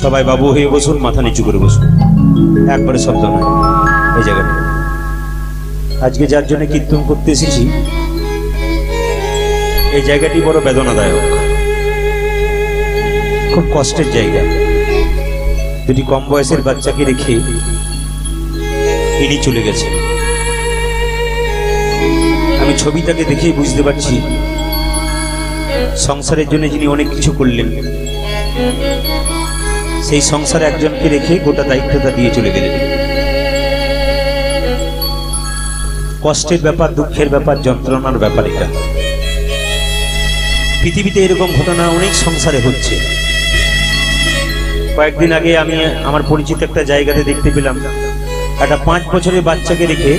সবাই বাবু হয়ে বসুন, মাথা নিচু করে বসুন, একবারে শব্দ নয়। এই জায়গাটা আজকে যার জন্য কীর্তন করতে এসেছি, এই জায়গাটি বড় বেদনাদায়ক, খুব কষ্টের জায়গা। দুটি কম বয়সের বাচ্চাকে রেখে ইনি চলে গেছে। আমি ছবিটাকে দেখেই বুঝতে পারছি সংসারের জন্য যিনি অনেক কিছু করলেন, সেই সংসারে একজনকে রেখে গোটা দায়িত্বটা দিয়ে চলে গেলেন। কষ্টের ব্যাপার, দুঃখের ব্যাপার, যন্ত্রণার ব্যাপার এটা। পৃথিবীতে এরকম ঘটনা অনেক সংসারে হচ্ছে। কয়েকদিন আগে আমি আমার পরিচিত একটা জায়গাতে দেখতে পেলাম, একটা 5 বছরের বাচ্চাকে রেখে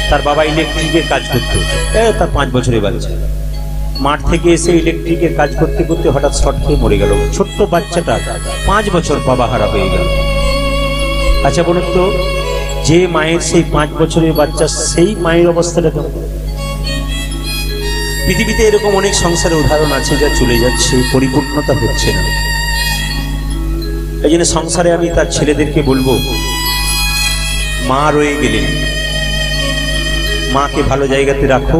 তার বাবা ইলেকট্রিকের কাজ করতো। তার 5 বছরের বাচ্চা মাঠ থেকে এসে ইলেকট্রিকের কাজ করতে করতে হঠাৎ শর্ট খেয়ে মরে গেল। ছোট্ট বাচ্চাটা 5 বছর বাবা হারা হয়ে গেল। আচ্ছা বলুন তো, যে মায়ের সেই 5 বছরের বাচ্চা, সেই মায়ের অবস্থাটা কেমন? পৃথিবীতে এরকম অনেক সংসারের উদাহরণ আছে যা চলে যাচ্ছে, পরিপূর্ণতা হচ্ছে না। এই জন্য সংসারে আমি তার ছেলেদেরকে বলবো, মা রয়ে গেলেন, মাকে ভালো জায়গাতে রাখো,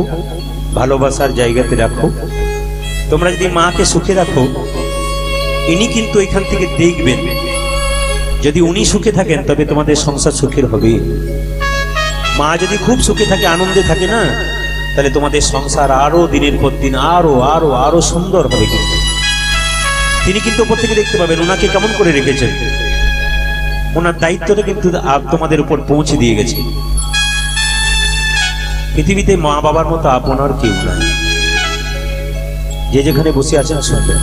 ভালোবাসার জায়গাতে রাখো। তোমরা যদি মাকে সুখে রাখো, ইনি কিন্তু এখান থেকে দেখবেন, যদি উনি সুখে থাকেন তবে তোমাদের সংসার সুখের হবে। মা যদি খুব সুখে থাকে, আনন্দে থাকে না, তাহলে তোমাদের সংসার আরো দিনের পর দিন আরো আরো আরো সুন্দর হবে। কিন্তু তিনি কিন্তু উপর থেকে দেখতে পাবেন ওনাকে কেমন করে রেখেছেন। ওনার দায়িত্বটা কিন্তু তোমাদের উপর পৌঁছে দিয়ে গেছে। পৃথিবীতে মা বাবার মতো আপনার কেউ নাই। যে যেখানে বসে আছেন শুনবেন।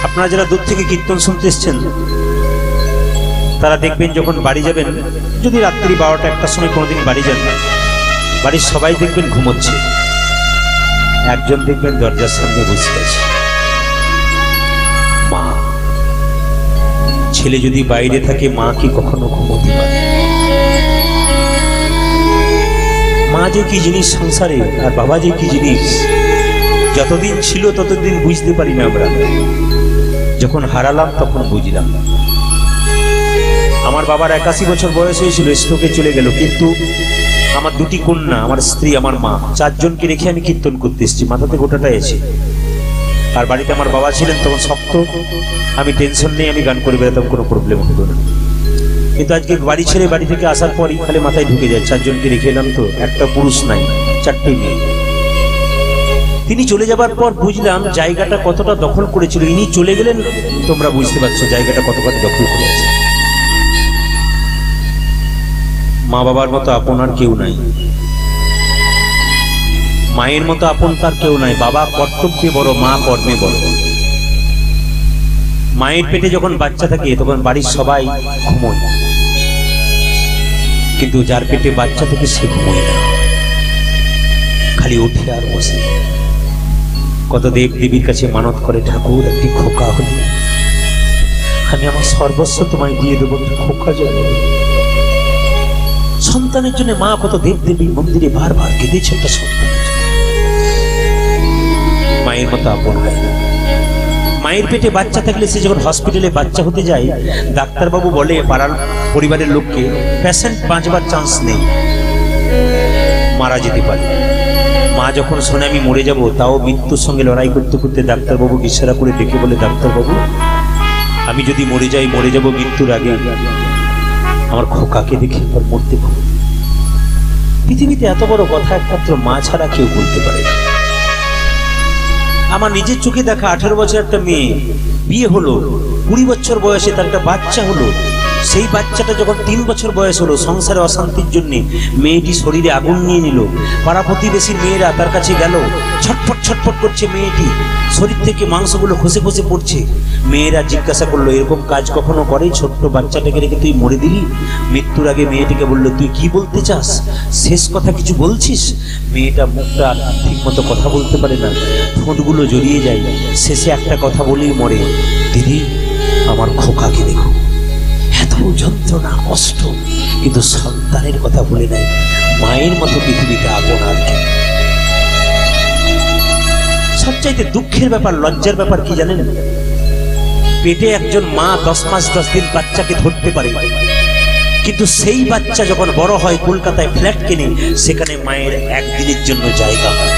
আপনারা যারা দূর থেকে কীর্তন শুনতে এসছেন, তারা দেখবেন যখন বাড়ি যাবেন, যদি রাত্রি 12টা-1টার সময় কোনোদিন বাড়ি যান, বাড়ির সবাই দেখবেন ঘুমোচ্ছে, একজন দেখবেন দরজার সামনে বসে আছে, মা। ছেলে যদি বাইরে থাকে, মা কি কখনো ঘুমোতে পারে? মা যে কি জিনিস সংসারে, আর বাবা যে কি জিনিস, যতদিন ছিল ততদিন বুঝতে পারি না আমরা, যখন হারালাম তখন বুঝলাম। আমার বাবার 81 বছর বয়স হয়েছিল, স্ট্রোকে চলে গেল, কিন্তু আমার 2টি কন্যা, আমার স্ত্রী, আমার মা, 4 জনকে রেখে আমি কীর্তন করতে এসেছি, মাথাতে গোটাটা এসে। আর বাড়িতে আমার বাবা ছিলেন তখন শক্ত, আমি টেনশন নেই, আমি গান করে বেরোতাম, কোনো প্রবলেম হতো না। কিন্তু আজকে বাড়ি ছেড়ে বাড়ি থেকে আসার পরই খালি মাথায় ঢুকে যায়, 4 জনকে রেখে এলাম তো, একটা পুরুষ নাই, 4টে মেয়ে। তিনি চলে যাবার পর বুঝলাম জায়গাটা কতটা দখল করেছিল। ইনি চলে গেলেন, তোমরা বুঝতে পারছো জায়গাটা কতটা দখল করেছে। মা বাবার মতো আপনার কেউ নাই, মায়ের মতো আপন তার কেউ নাই। বাবা কর্তব্যে বড়, মা কর্মে বড়। মায়ের পেটে যখন বাচ্চা থাকে তখন বাড়ির সবাই ঘুমোয়, কিন্তু যার পেটে বাচ্চা থাকে সে ঘুমোয় না, খালি উঠে আর বসে। কত দেব দেবীর কাছে মানত করে, ঠাকুর একটি খোকা হলে আমি আমার সর্বস্ব তোমায় দিয়ে দেবো, খোকা যাবে। সন্তানের জন্য মা কত দেব দেবীর মন্দিরে বারবার কেঁদেছে একটা সন্তান। মায়ের মতো আপন হয় না। মায়ের পেটে বাচ্চা থাকলে সে যখন হসপিটালে বাচ্চা হতে যায়, ডাক্তারবাবু বলে পাড়ার পরিবারের লোককে, পেশেন্ট বাঁচবার চান্স নেই, মারা যেতে পারে। মা যখন শোনে আমি মরে যাব, তাও মৃত্যুর সঙ্গে লড়াই করতে করতে ডাক্তারবাবুকে ইশারা করে ডেকে বলে, ডাক্তারবাবু আমি যদি মরে যাই, মরে যাব মৃত্যুর আগে, আমার খোকাকে দেখে পর মরতে পারবো। পৃথিবীতে এত বড় কথা একমাত্র মা ছাড়া কেউ বলতে পারে না। আমার নিজের চোখে দেখা 18 বছর একটা মেয়ে বিয়ে হলো, 20 বছর বয়সে তার একটা বাচ্চা হলো। সেই বাচ্চাটা যখন 3 বছর বয়স হলো, সংসারে অশান্তির জন্য মেয়েটি শরীরে আগুন নিয়ে নিল। পাড়া প্রতিবেশীর মেয়েরা তার কাছে গেল, ছটফট ছটফট করছে মেয়েটি, শরীর থেকে মাংসগুলো খসে খসে পড়ছে। মেয়েরা জিজ্ঞাসা করলো, এরকম কাজ কখনো করে? ছোট্ট বাচ্চাটাকে রেখে তুই মরে দিলি। মৃত্যুর আগে মেয়েটিকে বললো, তুই কি বলতে চাস, শেষ কথা কিছু বলছিস? মেয়েটা মুখটা ঠিক মতো কথা বলতে পারে না, ঠোঁটগুলো জড়িয়ে যায়, শেষে একটা কথা বলেই মরে, দিদি আমার খোকাকে দেখো। এত যন্ত্রণা কষ্ট, কিন্তু সন্তানের কথা বলে নাই। মায়ের মতো পৃথিবীতে আপন আর কি। সবচাইতে দুঃখের ব্যাপার, লজ্জার ব্যাপার কি জানেন? পেটে একজন মা 10 মাস 10 দিন বাচ্চাকে ধরতে পারে, কিন্তু সেই বাচ্চা যখন বড় হয় কলকাতায় ফ্ল্যাট কিনে, সেখানে মায়ের একদিনের জন্য জায়গা হয়।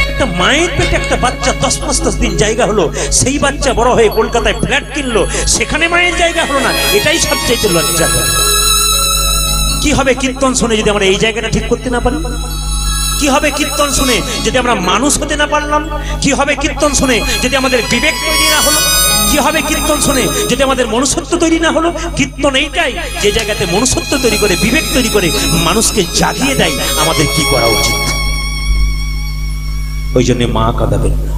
একটা মায়ের পেটে একটা বাচ্চা 10 মাস 10 দিন জায়গা হলো, সেই বাচ্চা বড় হয়ে কলকাতায় ফ্ল্যাট কিনলো, সেখানে মায়ের জায়গা হলো না। এটাই সবচাইতে লজ্জা। কি হবে কীর্তন শুনে যদি আমরা এই জায়গাটা ঠিক করতে না পারি? কি হবে কীর্তন শুনে যদি আমরা মানুষ হতে না পারলাম? কি হবে কীর্তন শুনে যদি আমাদের বিবেক তৈরি না হলো? কি হবে কীর্তন শুনে যদি আমাদের মনুষ্যত্ব তৈরি না হলো? কীর্তন এইটাই যে জায়গাতে মনুষ্যত্ব তৈরি করে, বিবেক তৈরি করে, মানুষকে জাগিয়ে দেয় আমাদের কি করা উচিত। ওই জন্য মা কাঁদাবেন না।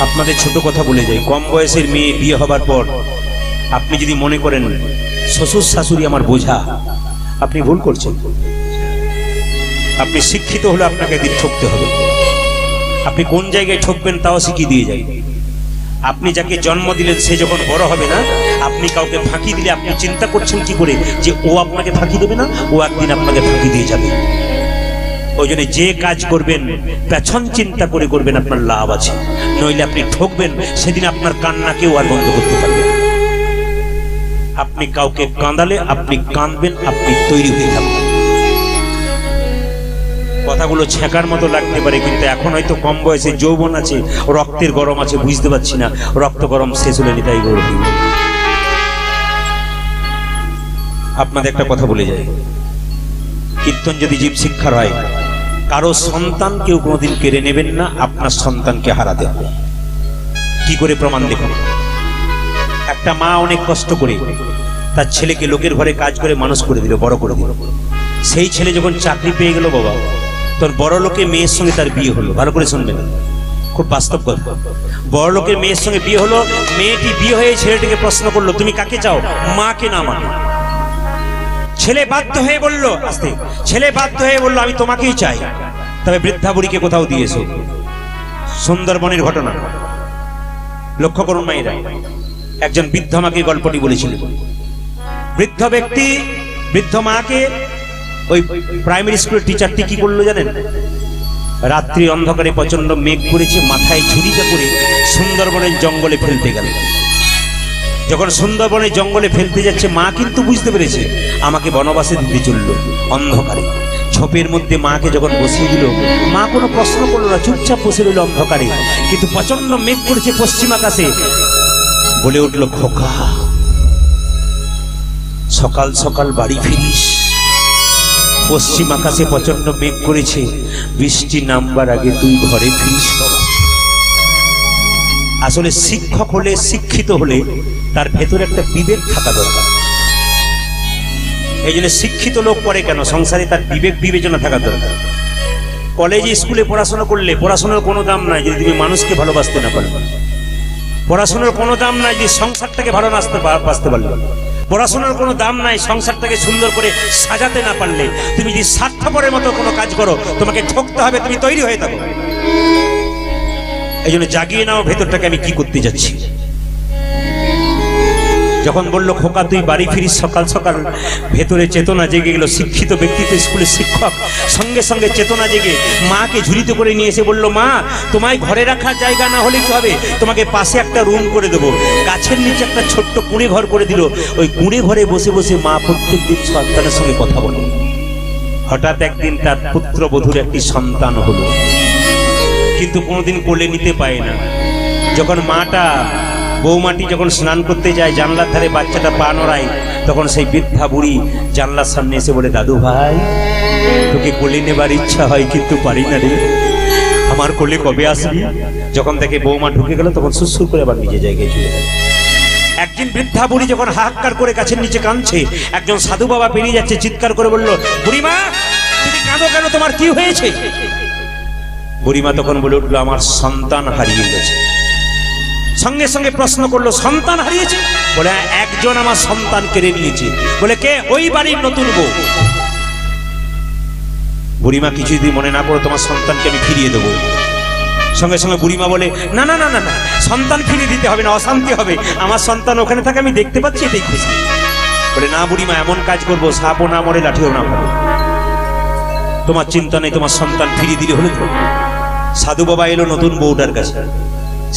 আপনাদের ছোট কথা বলে যাই, কম বয়সের মেয়ে বিয়ে হবার পর আপনি যদি মনে করেন শ্বশুর শাশুড়ি আমার বোঝা, আপনি ভুল করছেন। আপনি শিক্ষিত হলে আপনাকে দিন ঠকতে হবে। আপনি কোন জায়গায় ঠকবেন তাও শিখিয়ে দিয়ে যায়। আপনি যাকে জন্ম দিলেন সে যখন বড় হবে না, আপনি কাউকে ফাঁকি দিলে আপনি চিন্তা করছেন কি করে যে ও আপনাকে ফাঁকি দেবে না? ও একদিন আপনাকে ফাঁকি দিয়ে যাবে। ওই জন্য যে কাজ করবেন পেছন চিন্তা করে করবেন, আপনার লাভ আছে। নইলে আপনি ঠকবেন, সেদিন আপনার কান্না কেউ আর বন্ধ করতে পারবে না। আপনি কাউকে কাঁদালে আপনি কাঁদবেন, আপনি তৈরি হয়ে থাকবেন। কথাগুলো ছেঁকার মতো লাগতে পারে, কিন্তু এখন হয়তো কম বয়সে যৌবন আছে, রক্তের গরম আছে, বুঝতে পারছি না। রক্ত গরম শেষ হলে নিতাই গৌর। আপনাদের একটা কথা বলে যায়, কীর্তন যদি জীব শিক্ষার হয়, কারো সন্তান কেউ কোনোদিন কেড়ে নেবেন না, আপনার সন্তানকে হারাতে হবে। কি করে প্রমাণ দেখুন। একটা মা অনেক কষ্ট করে তার ছেলেকে লোকের ঘরে কাজ করে মানুষ করে দিল, বড় করে দিল। সেই ছেলে যখন চাকরি পেয়ে গেল বাবা, তোর বড় লোকের মেয়ের সঙ্গে তার বিয়ে হলো। ভালো করে শুনবেন, খুব বাস্তব কথা। বড় লোকের মেয়ের সঙ্গে বিয়ে হলো। মেয়েটি বিয়ে হয়ে ছেলেটিকে প্রশ্ন করলো, তুমি কাকে চাও, মাকে না আমাকে? ছেলে বাধ্য হয়ে বলল, আস্তে, ছেলে বাধ্য হয়ে বলল আমি তোমাকেই চাই। তবে বৃদ্ধা বুড়িকে কোথাও দিয়েছো। সুন্দরবনের ঘটনা লক্ষ্য করুন মায়েরা। একজন বৃদ্ধ মাকে গল্পটি বলেছিলেন। বৃদ্ধ ব্যক্তি বৃদ্ধ মাকে, ওই প্রাইমারি স্কুলের টিচারটি কি করলো জানেন? রাত্রি অন্ধকারে প্রচন্ড মেঘ করেছে, মাথায় ঝুড়িটা করে সুন্দরবনের জঙ্গলে ফেলতে গেল। যখন সুন্দরবনের জঙ্গলে ফেলতে যাচ্ছে, মা কিন্তু বুঝতে পেরেছে আমাকে বনবাসে দিতে চললো। অন্ধকারে ঝোপের মধ্যে মাকে যখন বসিয়ে দিল, মা কোনো প্রশ্ন করলো না, চুপচাপ বসে রইল অন্ধকারে। কিন্তু প্রচন্ড মেঘ করেছে পশ্চিম আকাশে, বলে উঠল, খোকা সকাল সকাল বাড়ি ফিরিস। পশ্চিম আকাশে প্রচন্ড মেঘ করেছে, বৃষ্টি নামবার আগে তুই ঘরে ফিরিস বাবা। আসলে শিক্ষক হলে, শিক্ষিত হলে তার ভেতরে একটা বিবেক থাকা দরকার। এই জন্য শিক্ষিত লোক পড়ে কেন? সংসারে তার বিবেক বিবেচনা থাকা দরকার। কলেজে স্কুলে পড়াশোনা করলে পড়াশোনার কোনো দাম নাই যদি তুমি মানুষকে ভালোবাসতে না পারো। পড়াশোনার কোনো দাম নাই যদি সংসারটাকে ভালো বাঁচতে পারলে। পড়াশোনার কোনো দাম নাই সংসারটাকে সুন্দর করে সাজাতে না পারলে। তুমি যদি স্বার্থপরের মতো কোনো কাজ করো, তোমাকে ঠকতে হবে, তুমি তৈরি হয়ে থাকো। এই জন্য জাগিয়ে নাও ভেতরটাকে, আমি কি করতে যাচ্ছি। যখন বললো খোকা তুই বাড়ি ফিরিস সকাল সকাল, ভেতরে চেতনা জেগে গেল। শিক্ষিত ব্যক্তিত্ব স্কুলের শিক্ষক সঙ্গে সঙ্গে চেতনা জেগে মাকে ঝুড়িতে করে নিয়ে এসে বলল, মা তোমায় ঘরে রাখার জায়গা না হলে কি হবে, তোমাকে পাশে একটা রুম করে দেবো। গাছের নিচে একটা ছোট্ট কুঁড়ে ঘর করে দিল। ওই কুঁড়ে ঘরে বসে বসে মা প্রত্যেক দিন সন্তানের সঙ্গে কথা বলল। হঠাৎ একদিন তার পুত্রবধূর একটি সন্তান হলো, কিন্তু কোনোদিন কোলে নিতে পায় না। যখন বৌমাটি যখন স্নান করতে যায়, জানলার ধারে বাচ্চাটা পা নড়ায়, তখন সেই বৃদ্ধা বুড়ি জানলার সামনে এসে বলে, দাদু ভাই তোকে কোলে নেবার ইচ্ছা হয় কিন্তু পারি না রে, আমার কোলে কবে আসবি? যখন দেখে বৌমা ঢুকে গেল, তখন সুসুর করে আবার নিজের জায়গায় চলে গেল। একদিন বৃদ্ধা বুড়ি যখন হাহাকার করে গাছের নিচে কাঁদছে, একজন সাধু বাবা পেরিয়ে যাচ্ছে, চিৎকার করে বলল, বুড়িমা তুমি কাঁদো কেন, তোমার কি হয়েছে? বুড়িমা তখন বলে উঠলো, আমার সন্তান হারিয়ে গেছে। সঙ্গে সঙ্গে প্রশ্ন করলো, সন্তান হারিয়েছে? বলে একজন আমার সন্তান কেড়ে নিয়েছে। বলে কে? ওই বাড়ির নতুন বউ। বুড়িমা কিছু যদি মনে না করো, তোমার সন্তানকে আমি ফিরিয়ে দেবো। সঙ্গে সঙ্গে বুড়িমা বলে, না না না না না, সন্তান ফিরিয়ে দিতে হবে না, অশান্তি হবে। আমার সন্তান ওখানে থাকে, আমি দেখতে পাচ্ছি, এটাই খুশি। বলে না বুড়িমা, এমন কাজ করবো সাপও না মরে লাঠিও না মরে। তোমার চিন্তা নেই, তোমার সন্তান ফিরিয়ে দিলে হলো তো। সাধু বাবা এলো নতুন বউটার কাছে,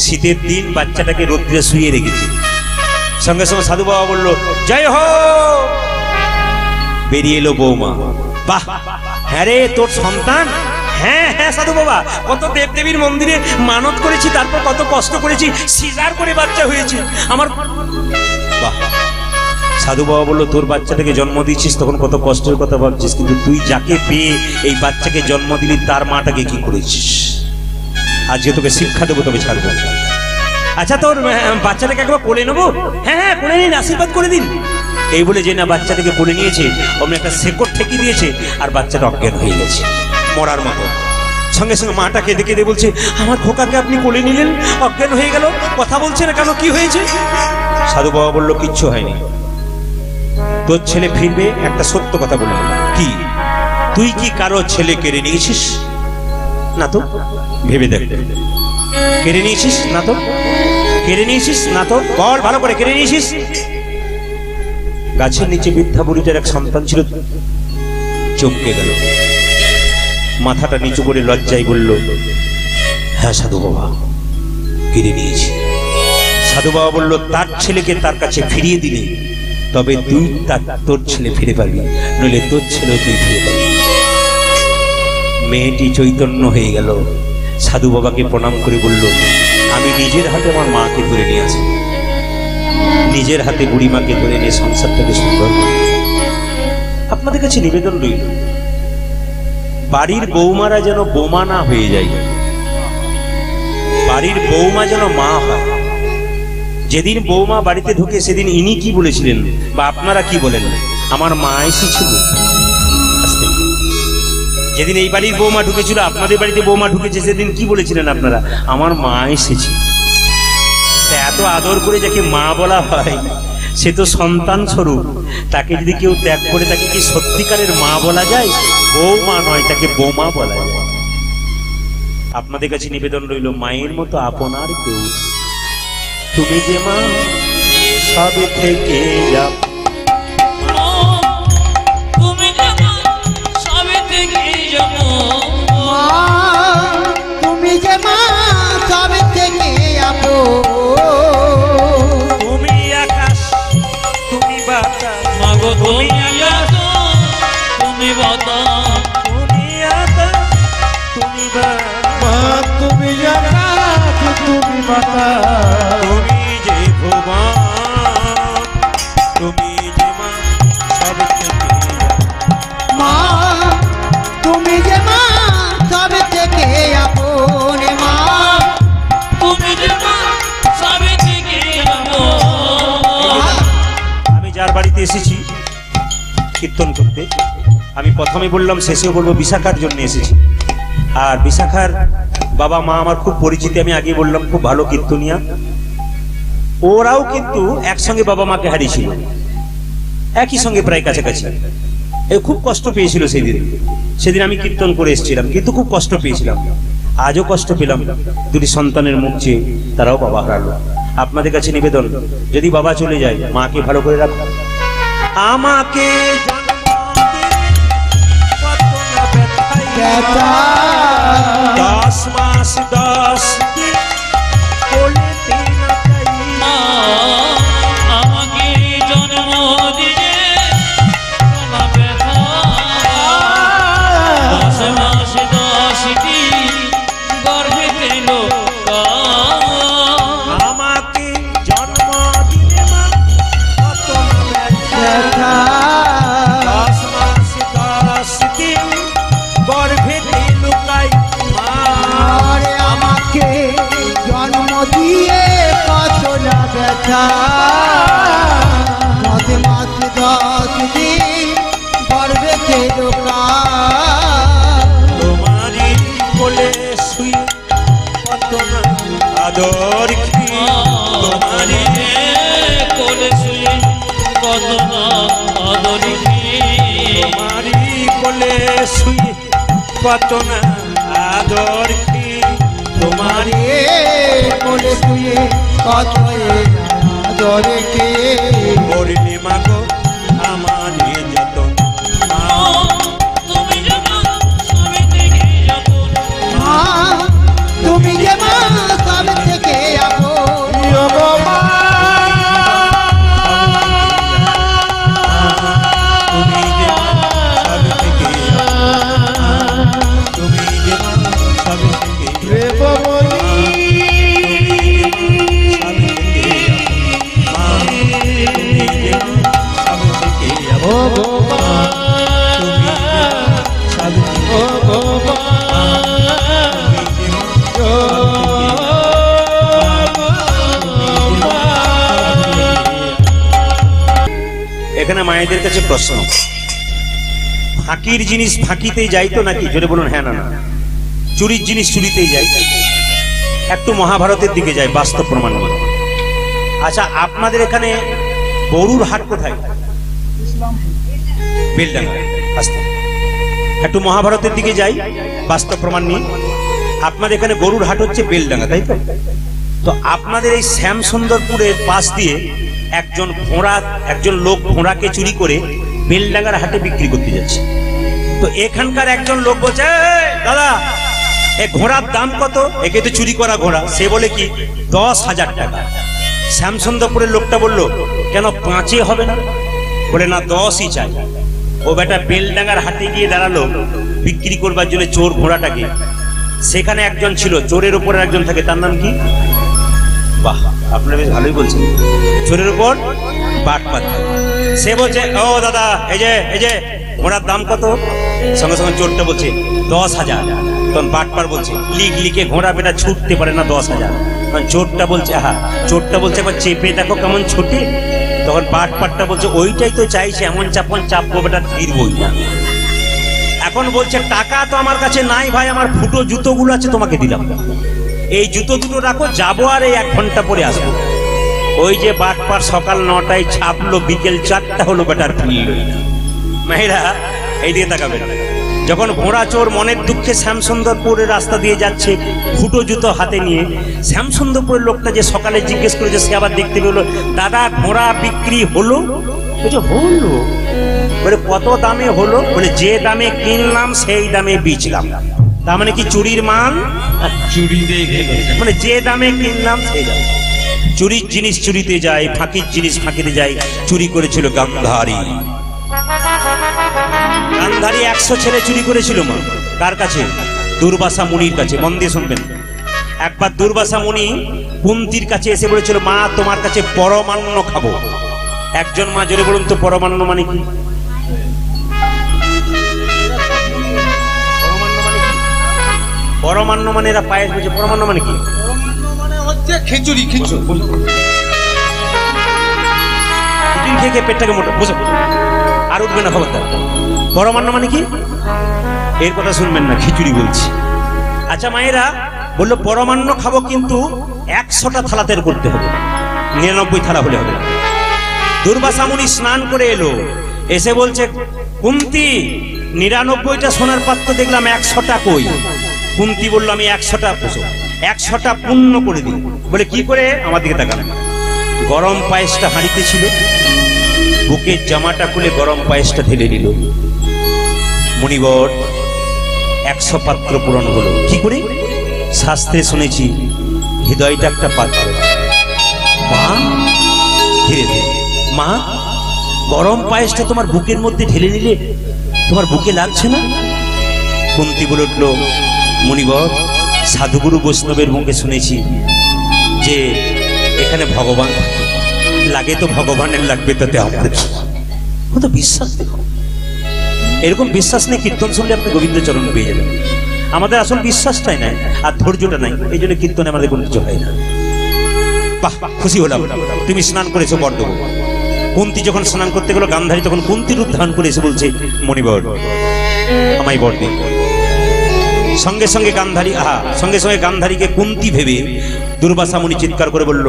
শীতের দিন বাচ্চাটাকে রোদ্রে শুয়ে রেখেছে। সঙ্গে সঙ্গে সাধু বাবা বলল জয় হো। বেরিয়ে এলো বৌমা। বাহ, হ্যাঁ রে তোর সন্তান? হ্যাঁ হ্যাঁ সাধু বাবা, কত দেবদেবীর মন্দিরে মানত করেছি, তারপর কত কষ্ট করেছি, সিজার করে বাচ্চা হয়েছে আমার। বাহ। সাধু বাবা বললো তোর বাচ্চাটাকে জন্ম দিয়েছিস তখন কত কষ্টের কথা ভাবছিস, কিন্তু তুই যাকে পেয়ে এই বাচ্চাকে জন্ম দিলি তার মাটাকে কি করেছিস? আজকে তোকে শিক্ষা দেবো, তবে ছাড়বো। আচ্ছা তোর বাচ্চাটাকে একবার কোলে নেবো? হ্যাঁ হ্যাঁ কোলে নিন, আশীর্বাদ করে দিন। এই বলে যে না বাচ্চাটাকে কোলে নিয়েছে, অমনি একটা শেকড় ঠেকিয়ে দিয়েছে, আর বাচ্চাটা অজ্ঞান হয়ে গেছে মরার মতো। সঙ্গে সঙ্গে মাটা কেঁদে কেঁদে বলছে আমার খোকাকে আপনি কোলে নিলেন, অজ্ঞান হয়ে গেল, কথা বলছে না কেন, কি হয়েছে? সাধু বাবা বললো কিচ্ছু হয়নি, তোর ছেলে ফিরবে, একটা সত্য কথা বলে। কি? তুই কি কারো ছেলে কেড়ে নিয়েছিস? না তো। ভেবে দেখ, কেড়ে নিয়েছিস না তো? কেড়ে নিয়েছিস না তো? বল ভালো করে, কেড়ে নিয়েছিস? গাছের নিচে বৃদ্ধা বুড়িটার এক সন্তান ছিল, চমকে গেল, মাথাটা নিচু করে লজ্জায় বলল হ্যাঁ সাধু বাবা, কেড়ে নিয়েছি। সাধু বাবা বলল তার ছেলেকে তার কাছে ফিরিয়ে দিলে তবে তুই তোর ছেলে ফিরে পাবি, নইলে তোর ছেলেও তুই ফিরে পাবি। মেয়েটি চৈতন্য হয়ে গেল, সাধু বাবাকে প্রণাম করে বলল আমি নিজের হাতে আমার মাকে ধরে নিয়ে আসি, নিজের হাতে বুড়িমাকে ধরে নিয়ে সংসারটাকে সুন্দর করি। আপনাদের কাছে নিবেদন রইল, বাড়ির বৌমারা যেন বোমা না হয়ে যায়, বাড়ির বৌমা যেন মা হয়। যেদিন বৌমা বাড়িতে ঢুকে সেদিন ইনি কি বলেছিলেন বা আপনারা কি বলেন? আমার মা এসেছিল। যেদিন এই বাড়ির বৌমা ঢুকেছিল, আপনাদের বাড়িতে বৌমা ঢুকেছে, সেদিন কি বলেছিলেন আপনারা? আমার মা এসেছে। এত আদর করে যাকে মা বলা হয় সে তো সন্তান স্বরূপ, তাকে যদি কেউ ত্যাগ করে তাকে কি সত্যিকারের মা বলা যায়? বৌমা নয়, তাকে বোমা বলা যায়। আপনাদের কাছে নিবেদন রইল, মায়ের মতো আপনার কেউ। তুমি যে মা সবে থেকে যাও, তুমি যে মা সবে থেকে যাও, তুমি যে মা সবে থেকে যাবো, তুমি আকাশ তুমি বাতাস, মাগো তুমি আকাশ তুমি বাতাস, তুমি আকাশ তুমি মা তুমি আকাশ তুমি বাতাস, তুমি যে ভুবন, তুমি যে মা সবে থেকে মা তুমি যে মা সবে থেকে আপন, মা তুমি যে মা সবে থেকে যাও। আমি যার বাড়িতে এসেছি কীর্তন করতে, আমি প্রথমে বললাম শেষেও বলবো বিশাখার জন্য এসেছি। আর বিশাখার বাবা মা আমার খুব পরিচিত, আমি আগে বললাম খুব ভালো কীর্তনিয়া। ওরাও কিন্তু একসঙ্গে বাবা মাকে হারিয়েছিল, একই সঙ্গে প্রায় কাছাকাছি। এ খুব কষ্ট পেয়েছিল সেদিন আমি কীর্তন করে এসেছিলাম, কিন্তু খুব কষ্ট পেয়েছিলাম। আজও কষ্ট পেলাম, দুটি সন্তানের মুখ চেয়ে তারাও বাবা হারালো। আপনাদের কাছে নিবেদন, যদি বাবা চলে যায় মাকে ভালো করে রাখো। আমাকে ব্যথা 10 মাস 10 দিন কোলেতে না মা আমাকে জন্ম দিয়ে আমার ব্যথা 10 মাস 10 দিন গর্ভেতে লোকা, আমাকে জন্ম দিলে মা কত না ব্যথা। 10 মাস 10 দিন গর্ভেতে লুকাই মা, আরে আমাকে জন্ম দিয়ে কত না ব্যথা, 10 মাস 10 দিন গর্ভেতে ঢোকা, তোমারই কোলে শুয়ে কত না আদর খেয়ে, তোমারই কোলে শুয়ে কত না আদর তোমারই কোলে শুয়ে কত না আদর খেয়ে, তোমারই কোলে শুয়ে কত ধরে কে, করলে মাগো আমার যতন। তুমি যে মা এখানে মায়েদের কাছে প্রশ্ন, ফাঁকির জিনিস ফাঁকিতেই যাই তো নাকি? জোরে বলুন হ্যাঁ না না। চুরির জিনিস চুরিতেই যাই? একটু মহাভারতের দিকে যাই, বাস্তব প্রমাণ নিয়ে। আচ্ছা, আপনাদের এখানে গরুর হাট কোথায়? বেলডাঙ্গা। আস্তে একটু মহাভারতের দিকে যাই, বাস্তব প্রমাণ নিয়ে। আপনাদের এখানে গরুর হাট হচ্ছে বেলডাঙ্গা, তাই তো? তো আপনাদের এই শ্যামসুন্দরপুরের পাশ দিয়ে একজন লোক ঘোড়াকে চুরি করে বেলডাঙ্গার হাটে বিক্রি করতে যাচ্ছে। তো এখানকার একজন লোক বলছে, দাদা এ ঘোড়ার দাম কত? একে তো চুরি করা ঘোড়া। সে বলে কি 10,000 টাকা। শ্যামসুন্দরপুরের লোকটা বলল, কেন 5-এ হবে না? বলে না, 10ই চাই। ও বেটা বেলডাঙ্গার হাটে গিয়ে দাঁড়ালো বিক্রি করবার জন্য চোর ঘোড়াটাকে। সেখানে একজন ছিল, চোরের উপরে একজন থাকে, তার নাম কি? বাহ, আপনারা বেশ ভালোই বলছেন। চোরের উপর বাটপাত। সে বলছে, ও দাদা এই যে ঘোড়ার দাম কত? সঙ্গে সঙ্গে চোরটা বলছে 10,000। তখন বাটপার বলছে, লিখে ঘোড়া বেটা ছুটতে পারে না 10,000। চোরটা বলছে, চোরটা বলছে একবার চেপে দেখো কেমন ছোটে। তখন বাটপারটা বলছে, ওইটাই তো চাইছে, এমন চাপবো বেটা ফিরবই না। এখন বলছে, টাকা তো আমার কাছে নাই ভাই, আমার ফুটো জুতোগুলো আছে, তোমাকে দিলাম, এই জুতো দুটো রাখো, যাবো আর এই 1 ঘন্টা পরে আসবো। ওই যে বাটপার সকাল 9টায় ছাপলো, বিকেল 4টা হলো, বেটার ফিরল। মেয়েরা এইদিকে তাকাবেন। যখন ঘোড়া চোর মনের দুঃখে শ্যামসুন্দরপুরের রাস্তা দিয়ে যাচ্ছে ফুটো জুতো হাতে নিয়ে, শ্যামসুন্দরপুরের লোকটা যে সকালে জিজ্ঞেস করেছে, সে আবার দেখতে পেল, দাদা ঘোড়া বিক্রি হলো? বলছে হলো। বলে কত দামে হলো? বলে যে দামে কিনলাম সেই দামে বেচলাম। তার মানে কি চুরির মাল? মানে যে দামে কিনলাম সেই দামে। চুরির জিনিস চুরিতে যায়, ফাঁকির জিনিস ফাঁকিতে যায়। চুরি করেছিল গান্ধারী। গান্ধারী 100 ছেলে চুরি করেছিল মা। কার কাছে? দুর্বাসা মুনির কাছে। মন দিয়ে শুনবেন। একবার দুর্বাসা মুনি কুন্তির কাছে এসে বলেছিল, মা তোমার কাছে পরমান্ন খাবো। একজন মা জোরে বলুন তো পরমান্ন মানে কি? পরমান্ন মানে এরা পায়েস বলছে, পরমান্ন মানে কি? খিচুড়ি। খিচুড়ি খেয়ে পেটটাকে মোটা, বুঝো আর উঠবে না খবরদার। পরমান্ন মানে কি? এর কথা শুনবেন না, খিচুড়ি বলছি। আচ্ছা, মায়েরা বললো পরমান্ন খাবো, কিন্তু 100টা থালাতের করতে হবে, 99 থালা হলে হবে। দুর্বাসা মুনি স্নান করে এলো, এসে বলছে, কুন্তি 99টা সোনার পাত্র দেখলাম, 100টা কই? কুন্তি বললো, আমি 100টা 100টা পূর্ণ করে দিই। বলে কি করে? আমার দিকে তাকালেন। গরম পায়েসটা হাঁড়িতে ছিল, বুকের জামাটা খুলে গরম পায়েসটা ঢেলে দিল। মুনিবর 100 পাত্র পূরণ হলো। কি করে? শাস্ত্রে শুনেছি হৃদয়টা একটা পাত্র। মা ধীরে ধীরে, মা গরম পায়েসটা তোমার বুকের মধ্যে ঢেলে দিলে, তোমার বুকে লাগছে না? কুন্তি বলে উঠল, মুনিবর সাধুগুরু বৈষ্ণবের মুখে শুনেছি যে এখানে ভগবান লাগে, তো ভগবানের লাগবে, তাতে আমাদের কত বিশ্বাস। দেখো, এরকম বিশ্বাস নেই, কীর্তন শুনলে আপনি গোবিন্দ চরণ পেয়ে যাবেন। আমাদের আসল বিশ্বাসটাই নাই, আর ধৈর্যটা নাই, এই জন্য কীর্তনে আমাদের কোনো কিছু হয় না। বাহ, খুশি হলাম তুমি স্নান করেছো, বর দেবো। কুন্তি যখন স্নান করতে গেল, গান্ধারী তখন কুন্তির রূপ ধারণ করে এসে বলছে, মণিবর আমায় বর দিন। সঙ্গে সঙ্গে গান্ধারীকে কুন্তি ভেবে দুর্বাসা মুনি চিৎকার করে বলল,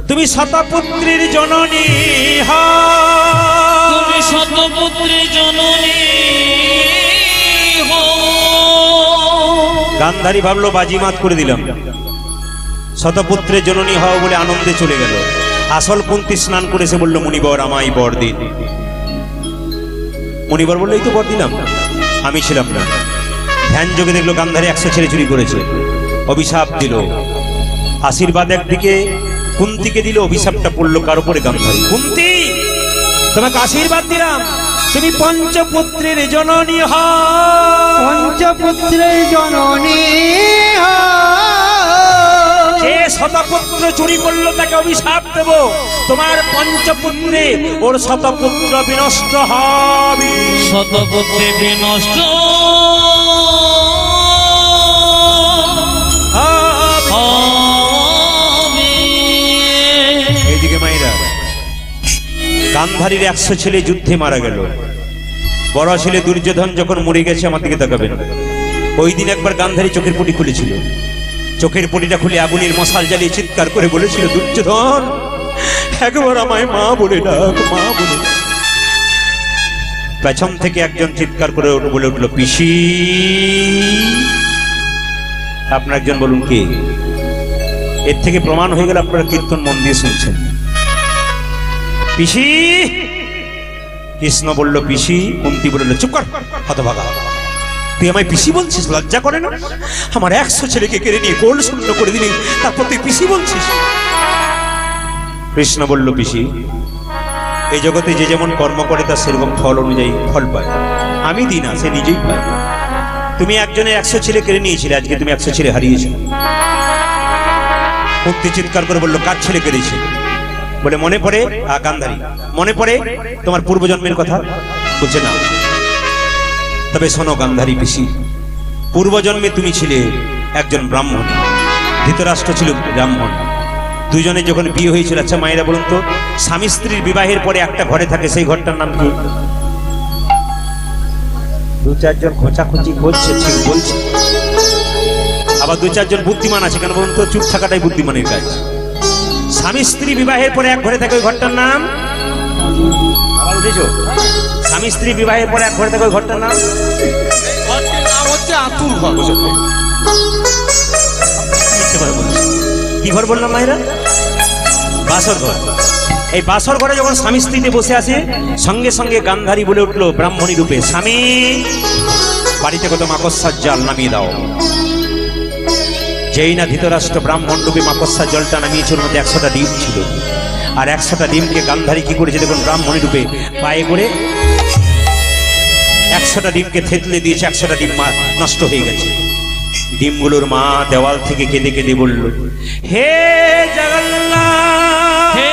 তুমি শতপুত্রীর জননী হও, তুমি শতপুত্রীর জননী হও। গান্ধারী ভাবলো বাজিমাত করে দিলাম, শতপুত্রের জননী হও বলে আনন্দে চলে গেল। আসল কুন্তি স্নান করে এসে বলল, মুনিবর আমায় বর দিন। মুনিবর বললো, এই তো বর দিলাম, আমি ছিলাম না। ধ্যান যোগে দেখলো গান্ধারী 100 ছেলে চুরি করেছে, অভিশাপ দিল। আশীর্বাদ একদিকে কুন্তিকে দিল, অভিশাপটা পড়লো কার উপরে? গান্ধারী। কুন্তি তোমাকে আশীর্বাদ দিলাম, তুমি পঞ্চপুত্রের জননী হও। পঞ্চপুত্রের জননী যে শতপুত্র চুরি করলো তাকে অভিশাপ দেব, তোমার পঞ্চপুত্রে ওর শতপুত্র বিনষ্ট হবে। শতপুত্রে বিনষ্ট এইদিকে মাইরা গান্ধারীর 100 ছেলে যুদ্ধে মারা গেল। বড় ছেলে দুর্যোধন যখন মরে গেছে, আমার দিকে তাকাবেন, ওই দিন একবার গান্ধারী চোখের পটি খুলেছিল। চোখের পটিটা খুলে আগুনের মশাল জ্বালিয়ে চিৎকার করে বলেছিল, দুর্যোধন একবার আমায় মা বলে ডাক, মা বলে ডাক। পেছন থেকে একজন চিৎকার করে বলে উঠল, পিসি। আপনার একজন বলুন কে? এর থেকে প্রমাণ হয়ে গেল আপনারা কীর্তন মন দিয়ে শুনছেন। পিসি। কৃষ্ণ বলল পিসি। কুন্তি বলল, চুপ কর হতভাগা, তুই আমায় পিসি বলছিস? লজ্জা করে না? আমার 100 ছেলেকে কেড়ে নিয়ে গোল শূন্য করে দিলি, তারপর তুই পিসি বলছিস? কৃষ্ণ বলল, পিসি, এই জগতে যে যেমন কর্ম করে তার সেরকম ফল অনুযায়ী ফল পায়। আমি দিই না, সে নিজেই পায়। তুমি একজনের 100 ছেলে কেড়ে নিয়েছিলে, আজকে তুমি 100 ছেলে হারিয়েছ। কুন্তি চিৎকার করে বলল, কার ছেলে কেড়েছে? বলে, মনে পড়ে গান্ধারী, মনে পড়ে তোমার পূর্বজন্মের কথা? বলছে না। তবে শোনো গান্ধারী পিসি, পূর্বজন্মে তুমি ছিলে একজন ব্রাহ্মণ, ধৃতরাষ্ট্র ছিল ব্রাহ্মণ। দুজনে যখন বিয়ে হয়েছিল, আচ্ছা মায়েরা বলুন তো, স্বামী স্ত্রীর বিবাহের পরে একটা ঘরে থাকে, সেই ঘরটার নাম কি? 2-4 জন খোঁচাখুচি করছে, ঠিক বলছে। আবার 2-4 জন বুদ্ধিমান আছে, কেন বলুন তো? চুপ থাকাটাই বুদ্ধিমানের কাজ। স্বামী স্ত্রী বিবাহের পরে এক ঘরে থাকে, ওই ঘরটার নাম? আবার উঠেছো? স্বামী স্ত্রী বিবাহের পরে এক ঘরে থাকে, ওই ঘরটার নাম? হচ্ছে আতুর ঘর। কি ঘর বললাম মায়েরা? বাসর ঘর। এই বাসর ঘরে যখন স্বামী স্ত্রীতে বসে আছে, সঙ্গে সঙ্গে গান্ধারী বলে উঠলো ব্রাহ্মণী রূপে, স্বামী বাড়িতে কত মাকড়সার জাল নামিয়ে দাও। যেই না ধৃতরাষ্ট্র ব্রাহ্মণ রূপে মাকড়সার জলটা নামিয়েছিল, মধ্যে 100টা ডিম ছিল। আর 100টা ডিমকে গান্ধারী কি করেছে দেখুন, ব্রাহ্মণী রূপে পায়ে করে 100টা ডিমকে থেতলে দিয়েছে। 100টা ডিম নষ্ট হয়ে গেছে। ডিমগুলোর মা দেওয়াল থেকে কেঁদে কেঁদে বলল, হে জগন্নাথ, হে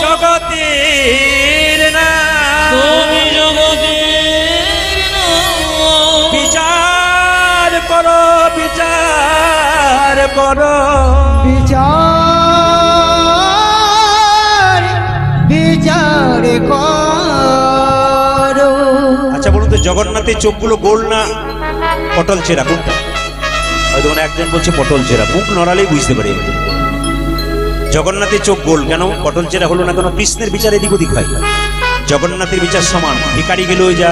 জগতের নাথ, তুমি জগতের নাথ, বিচার করো, বিচার করো, বিচার বিচার করো। আচ্ছা বলুন তো, জগন্নাথের চোখগুলো গোল না পটল চেরা? কোনটা? হয়তো একজন বলছে পটল চেরা, মুখ নড়ালেই বুঝতে পারে। জগন্নাথের চোখ গোল কেন, পটল চেরা হলো না কেন? কৃষ্ণের বিচার এদিক ওদিক হয়। জগন্নাথের বিচার সমান। ভিখারি গেলেও যা,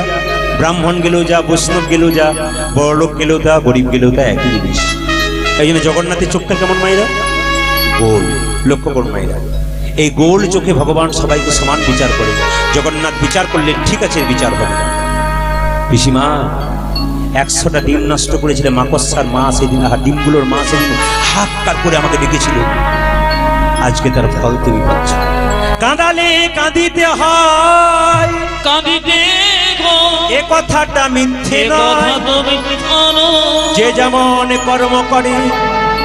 ব্রাহ্মণ গেলেও যা, বৈষ্ণব গেলেও যা, বড়লোক গেলেও তা, গরিব গেলেও তা, একই জিনিস। এই জন্য জগন্নাথের চোখটা কেমন মায়েরা? গোল। লক্ষ্য করুন মায়েরা, এই গোল চোখে ভগবান সবাইকে সমান বিচার করে। জগন্নাথ বিচার করলে ঠিক আছে, বিচার হবে। পিসিমা 100টা ডিম নষ্ট করেছিল মাকড়সার মা সেদিন, ডিমগুলোর মা সেদিন হাক্কার করে আমাকে ডেকেছিল। আজকে তার ফল তুমি পাচ্ছ। কাঁদালে কাঁদিতে হয়, কাঁদিতে গো, এ কথাটা মিথ্যে এ কথা নয়। তো মিথ্যা নয়। যে যেমন কর্ম করে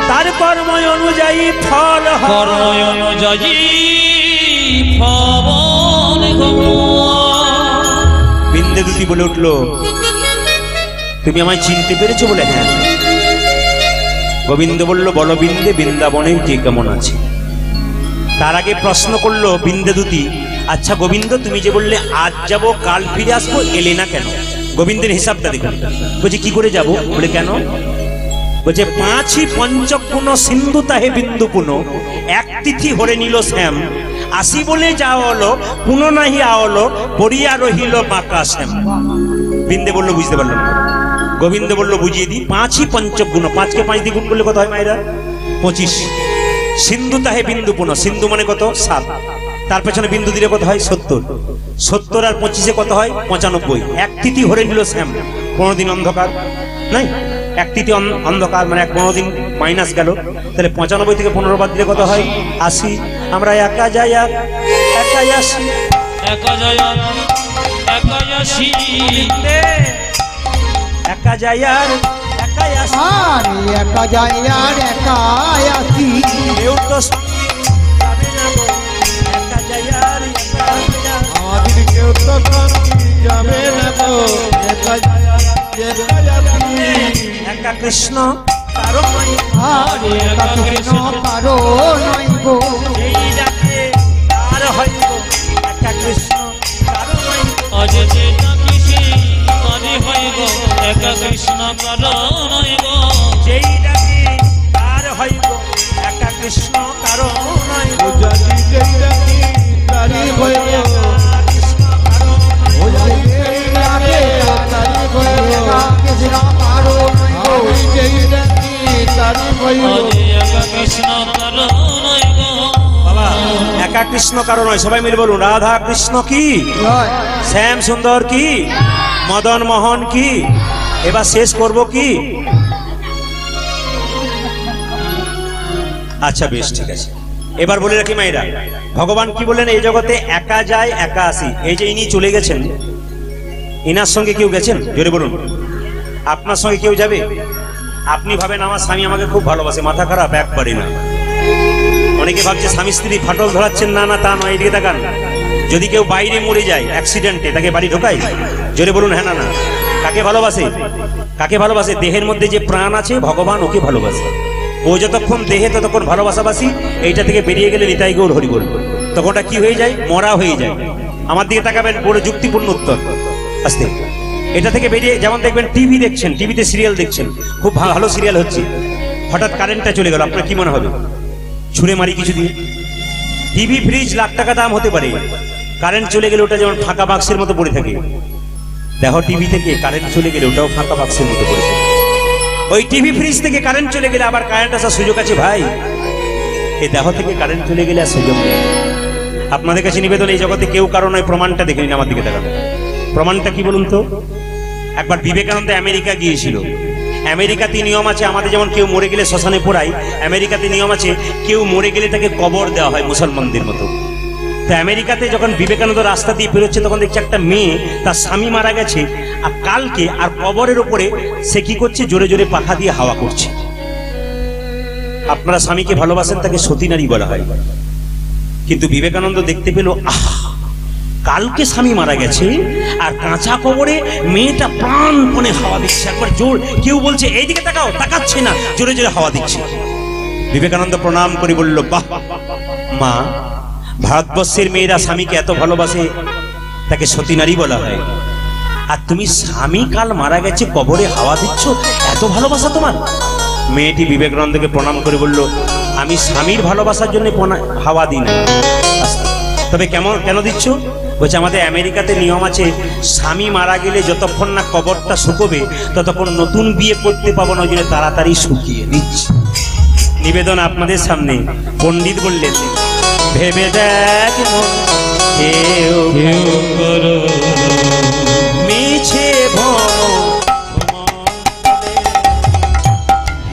তার কর্ম অনুযায়ী ফল হয়। কর্ম অনুযায়ী ফল গো। বিন্দেদুতি বলে উঠলো, তুমি আমায় চিনতে পেরেছো? বলে, হ্যাঁ। গোবিন্দ বলল, বলো বিন্দে, বৃন্দাবনের কে কেমন আছে? তার আগে প্রশ্ন করলো বিন্দেদুতি, আচ্ছা গোবিন্দ, তুমি যে বললে আজ যাব কাল ফিরে আসবো, এলে না কেন? গোবিন্দের হিসাবটা দেখুন। বলছে, কি করে যাব? বলে, কেন? বলছে, 5ই পঞ্চপুন সিন্ধু তাহে বিন্দু পুন, এক তিথি হরে নিল শ্যাম, আসি বলে যা হলো পুন নাহি আওলো, পড়িয়া রহিল বাঁকা শ্যাম। বিন্দে বললো, বুঝতে পারলাম না। গোবিন্দ বলল, বুঝিয়ে দিই। 5ই পঞ্চগুণ, 5কে 5 দিয়ে গুণ করলে কত হয় মায়েরা? 25। সিন্ধু তাহে বিন্দু পুন, সিন্ধু মানে কত? 7। তার পেছনে বিন্দু দিলে কত হয়? 70। 70 আর 25-এ কত হয়? 95। এক তিথি হরে নিল শ্যাম, 15 দিন অন্ধকার নাই? এক তিথি অন্ধকার মানে 15 দিন মাইনাস গেল, তাহলে 95 থেকে 15 বাদ দিলে কত হয়? 80। আমরা একা যাই আর একাই আসি, একা যায় একা আসি, একা যাই আর একাই আসি। আরে একা যাই আর একা আসি, কেউ তো যাবে না গো, একা যাই আর একা আসি। আমাদের কেউ তো যাবে না গো, একা যাই আর একা আসি। একা কৃষ্ণ কারো নয়, আরে একা কৃষ্ণ কারো নয় গো, এই ডাকে কৃষ্ণ কারণই আজ যে ডাকিছি তারি হইব একা কৃষ্ণ কারণই গো যেই ডাকি তার হইব একা কৃষ্ণ কারণই ও যদি যেই ডাকি তারি হইল কৃষ্ণ কারণই ও যদি যেই ডাকে তারি হইল কৃষ্ণ কারণই গো আমি যেই ডাকি তারি হইল আজ একা কৃষ্ণ কারণই গো বাবা একা কৃষ্ণ কারণই সবাই মিলে বলুন রাধা কৃষ্ণ কি জয় শ্যাম সুন্দর কি মদন মোহন কি এবার শেষ করব কি আচ্ছা বেশ ঠিক আছে এবার বলে রাখি মাইরা ভগবান কি বললেন এই জগতে একা যায় একা আসি এই যে ইনি চলে গেছেন ইনার সঙ্গে কেউ গেছেন জোরে বলুন আপনার সঙ্গে কেউ যাবে আপনি ভাবেন আমার স্বামী আমাকে খুব ভালোবাসে মাথা খারাপ একবারই না অনেকে ভাবছে স্বামী স্ত্রী ফাটল ধরাচ্ছেন না না তা নয় এদিকে তাকান যদি কেউ বাইরে মরে যায় অ্যাক্সিডেন্টে তাকে বাড়ি ঢোকায় জোরে বলুন হ্যাঁ না না কাকে ভালোবাসে কাকে ভালোবাসে দেহের মধ্যে যে প্রাণ আছে ভগবান ওকে ভালোবাসে ও যতক্ষণ দেহে ততক্ষণ ভালোবাসাবাসি এইটা থেকে বেরিয়ে গেলে নিতাই গৌর হরি বল তখন ওটা কি হয়ে যায় মরা হয়ে যায় আমার দিকে তাকাবেন বড় যুক্তিপূর্ণ উত্তর আস্তে এটা থেকে বেরিয়ে যেমন দেখবেন টিভি দেখছেন টিভিতে সিরিয়াল দেখছেন খুব ভালো সিরিয়াল হচ্ছে হঠাৎ কারেন্টটা চলে গেল আপনার কি মনে হবে ছুঁড়ে মারি কিছু দিয়ে টিভি ফ্রিজ লাখ টাকা দাম হতে পারে কারেন্ট চলে গেলে ওটা যেমন ফাঁকা বাক্সের মতো পড়ে থাকে দেখো টিভি থেকে কারেন্ট চলে গেলে ওটাও ফাঁকা বাক্সের মতো পড়ে থাকে ওই টিভি ফ্রিজ থেকে কারেন্ট চলে গেলে আবার কারেন্ট আসার সুযোগ আছে ভাই এই দেহ থেকে কারেন্ট চলে গেলে আর সুযোগ নেই আপনাদের কাছে নিবেদন এই জগতে কেউ কারণ নয় প্রমাণটা দেখে নিন আমার দিকে দেখান প্রমাণটা কি বলুন তো একবার বিবেকানন্দ আমেরিকা গিয়েছিল আমেরিকাতে নিয়ম আছে আমাদের যেমন কেউ মরে গেলে শ্মশানে পোড়ায় আমেরিকাতে নিয়ম আছে কেউ মরে গেলে তাকে কবর দেওয়া হয় মুসলমানদের মতো তো আমেরিকাতে যখন বিবেকানন্দ রাস্তা দিয়ে বেরোচ্ছে তখন দেখছে একটা মেয়ে তার স্বামী মারা গেছে আর কালকে আর কবরের উপরে সে কি করছে জোরে জোরে পাখা দিয়ে হাওয়া করছে আপনারা স্বামীকে ভালোবাসেন তাকে সতী নারী বলা হয় কিন্তু বিবেকানন্দ দেখতে পেল কালকে স্বামী মারা গেছে আর কাঁচা কবরে মেয়েটা প্রাণপণে হাওয়া দিচ্ছে একবার জোর কেউ বলছে এইদিকে তাকাও তাকাচ্ছে না জোরে জোরে হাওয়া দিচ্ছে বিবেকানন্দ প্রণাম করে বলল বাহ মা ভারতবর্ষের মেয়েরা স্বামীকে এত ভালোবাসে তাকে সতী নারী বলা হয় আর তুমি স্বামী কাল মারা গেছে কবরে হাওয়া দিচ্ছ এত ভালোবাসা তোমার মেয়েটি বিবেকানন্দকে প্রণাম করে বলল আমি স্বামীর ভালোবাসার জন্য হাওয়া দিই না তবে কেন দিচ্ছ বলছে আমাদের আমেরিকাতে নিয়ম আছে স্বামী মারা গেলে যতক্ষণ না কবরটা শুকোবে ততক্ষণ নতুন বিয়ে করতে পাবো না ওই জন্য তাড়াতাড়ি শুকিয়ে দিচ্ছি নিবেদন আপনাদের সামনে পণ্ডিত বললেন ভেবে দেখ কেউ করো মিছে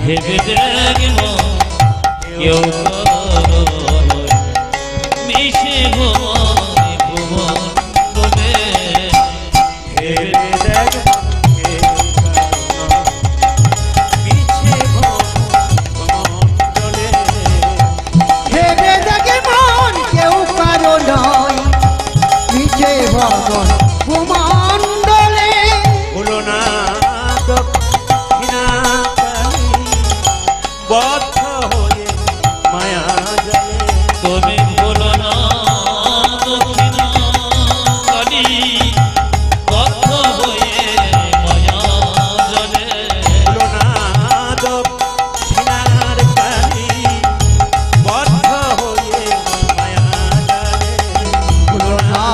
ভেবে দেখব কেউ মিশে ভুবন তবে ভেবে দেখ ভেবে দেখে মন কেউ কারো নয় নিচে ভগবান ভূমণ্ডলে হলো না দক্ষিণাকালী বদ্ধ হয়ে মায়া জালে তুমি বলো না দক্ষিণা কালী বদ্ধ হয়ে মায়া জলে হলো না দক্ষিণার কালী বদ্ধ হয়ে মায়া জালে হলো না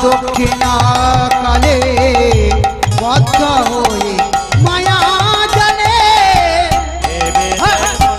দক্ষিণা কালে বদ্ধ হয়ে মায়া জালে ভেবে দেখো